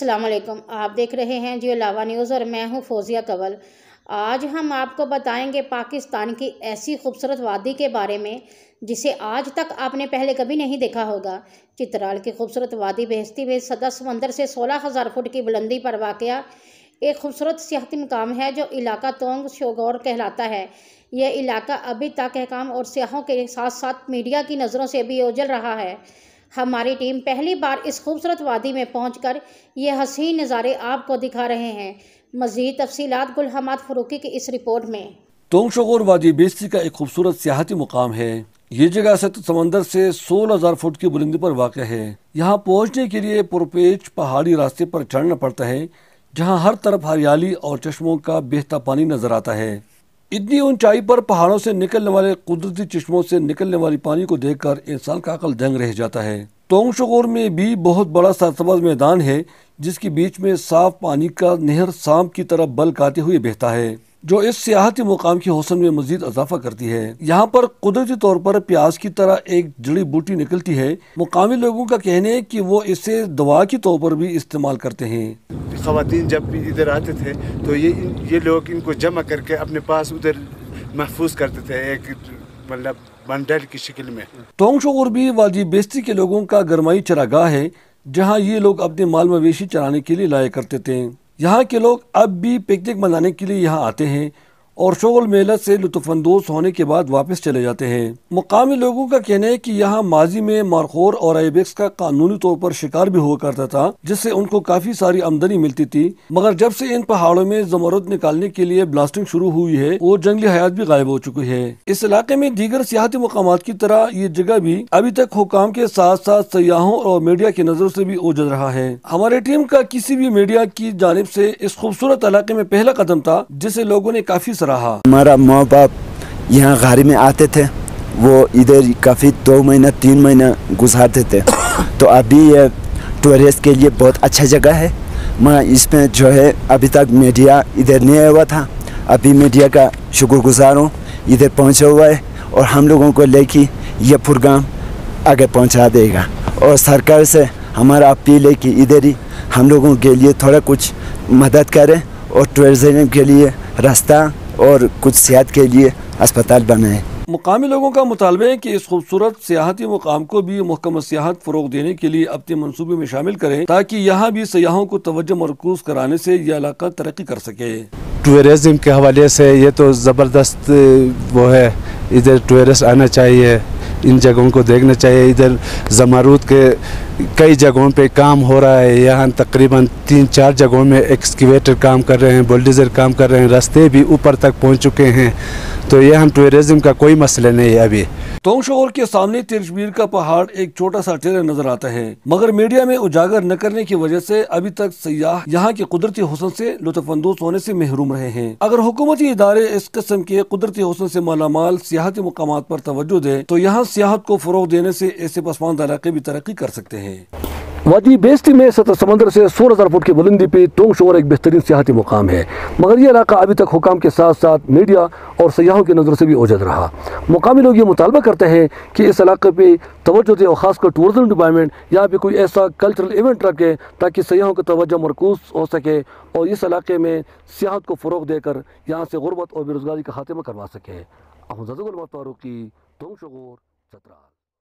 السلام علیکم، آپ دیکھ رہے ہیں جیو لاوا نیوز اور میں ہوں فوزیہ کنول۔ آج ہم آپ کو بتائیں گے پاکستان کی ایسی خوبصورت وادی کے بارے میں جسے آج تک آپ نے پہلے کبھی نہیں دیکھا ہوگا۔ چترال کی خوبصورت وادی بہشتی میں سطح سمندر سے 16,000 فٹ کی بلندی پر واقع ایک خوبصورت سیاحتی مقام ہے جو علاقہ تونگ شوگور کہلاتا ہے۔ یہ علاقہ ابھی تک حکام اور سیاحوں کے ساتھ ساتھ میڈیا کی نظروں سے بھی اوجھل رہا ہے۔ ہماری ٹیم پہلی بار اس خوبصورت وادی میں پہنچ کر یہ حسین نظارے آپ کو دکھا رہے ہیں۔ مزید تفصیلات گل حماد فروخی کی اس رپورٹ میں۔ تونگ شوگور وادی بہشتی کا ایک خوبصورت سیاحتی مقام ہے۔ یہ جگہ سطح سمندر سے 16,000 فٹ کی بلندی پر واقع ہے۔ یہاں پہنچنے کے لیے پرپیچ پہاڑی راستے پر چڑھنا پڑتا ہے جہاں ہر طرف ہریالی اور چشموں کا بہتا پانی نظر آتا ہے۔ اتنی اونچائی پر پہاڑوں سے نکلنے والے قدرتی چشموں سے نکلنے والی پانی کو دیکھ کر انسان کا عقل دنگ رہ جاتا ہے۔ تونگ شوگور میں بھی بہت بڑا سرسبز میدان ہے جس کے بیچ میں صاف پانی کا نہر سانپ کی طرح بل کاتے ہوئے بہتا ہے جو اس سیاحتی مقام کی حسن میں مزید اضافہ کرتی ہے۔ یہاں پر قدرتی طور پر پیاز کی طرح ایک جڑی بوٹی نکلتی ہے۔ مقامی لوگوں کا کہنا ہے کہ وہ اسے دوا کے طور پر بھی استعمال کرتے ہیں۔ خواتین جب بھی ادھر آتے تھے تو یہ لوگ ان کو جمع کر کے اپنے پاس ادھر محفوظ کرتے تھے ایک مطلب بنڈل کی شکل میں۔ تونگ شوگور بھی وادی بہشتی کے لوگوں کا گرمائی چراگاہ ہے جہاں یہ لوگ اپنے مال مویشی چرانے کے لیے لایا کرتے تھے۔ یہاں کے لوگ اب بھی پکنک منانے کے لیے یہاں آتے ہیں اور شغل میلہ سے لطف اندوز ہونے کے بعد واپس چلے جاتے ہیں۔ مقامی لوگوں کا کہنا ہے کہ یہاں ماضی میں مارخور اور آئیبیکس کا قانونی طور پر شکار بھی ہوا کرتا تھا جس سے ان کو کافی ساری آمدنی ملتی تھی، مگر جب سے ان پہاڑوں میں زمرد نکالنے کے لیے بلاسٹنگ شروع ہوئی ہے وہ جنگلی حیات بھی غائب ہو چکی ہے۔ اس علاقے میں دیگر سیاحتی مقامات کی طرح یہ جگہ بھی ابھی تک حکام کے ساتھ ساتھ سیاحوں اور میڈیا کی نظروں سے بھی اوجھل رہا ہے۔ ہماری ٹیم کا کسی بھی میڈیا کی جانب سے اس خوبصورت علاقے میں پہلا قدم تھا جسے لوگوں نے کافی سراہا۔ ہمارا ماں باپ یہاں غار میں آتے تھے، وہ ادھر کافی 2 مہینہ 3 مہینہ گزارتے تھے، تو ابھی یہ ٹورسٹ کے لیے بہت اچھا جگہ ہے۔ میں اس میں جو ہے ابھی تک میڈیا ادھر نہیں آیا ہوا تھا، ابھی میڈیا کا شکر گزار ہوں ادھر پہنچا ہوا ہے اور ہم لوگوں کو لے کے یہ پروگرام آگے پہنچا دے گا۔ اور سرکار سے ہمارا اپیل ہے کہ ادھر ہی ہم لوگوں کے لیے تھوڑا کچھ مدد کرے اور ٹورزم کے لیے راستہ اور کچھ صحت کے لیے اسپتال بنائے۔ مقامی لوگوں کا مطالبہ ہے کہ اس خوبصورت سیاحتی مقام کو بھی محکمہ سیاحت فروغ دینے کے لیے اپنے منصوبے میں شامل کریں تاکہ یہاں بھی سیاحوں کو توجہ مرکوز کرانے سے یہ علاقہ ترقی کر سکے۔ ٹورزم کے حوالے سے یہ تو زبردست وہ ہے، ادھر ٹورسٹ آنا چاہیے، ان جگہوں کو دیکھنا چاہیے۔ ادھر زمرود کے کئی جگہوں پہ کام ہو رہا ہے، یہاں تقریباً 3-4 جگہوں میں ایکسکیویٹر کام کر رہے ہیں، بلڈوزر کام کر رہے ہیں، راستے بھی اوپر تک پہنچ چکے ہیں، تو یہاں ٹورزم کا کوئی مسئلہ نہیں ہے ابھی۔ تونگ شوگور کے سامنے ترشبیر کا پہاڑ ایک چھوٹا سا ٹیلر نظر آتا ہے، مگر میڈیا میں اجاگر نہ کرنے کی وجہ سے ابھی تک سیاح یہاں کے قدرتی حسن سے لطف اندوز ہونے سے محروم رہے ہیں۔ اگر حکومتی ادارے اس قسم کے قدرتی حسن سے مالا مال سیاحتی مقامات پر توجہ دیں تو یہاں سیاحت کو فروغ دینے سے ایسے پسماندہ علاقے بھی ترقی کر سکتے ہیں۔ وادی بہشتی میں سطح سمندر سے 16,000 فٹ کی بلندی پہ تونگ شوگور ایک بہترین سیاحتی مقام ہے، مگر یہ علاقہ ابھی تک حکام کے ساتھ ساتھ میڈیا اور سیاحوں کی نظر سے بھی اوجھل رہا۔ مقامی لوگ یہ مطالبہ کرتے ہیں کہ اس علاقے پہ توجہ دے اور خاص کر ٹورزم ڈپارٹمنٹ یہاں پہ کوئی ایسا کلچرل ایونٹ رکھے تاکہ سیاحوں کی توجہ مرکوز ہو سکے اور اس علاقے میں سیاحت کو فروغ دے کر یہاں سے غربت اور بے روزگاری کا خاتمہ کروا سکے۔ احمد زادہ گل حماد فروخی، تونگ شوگور، چترال۔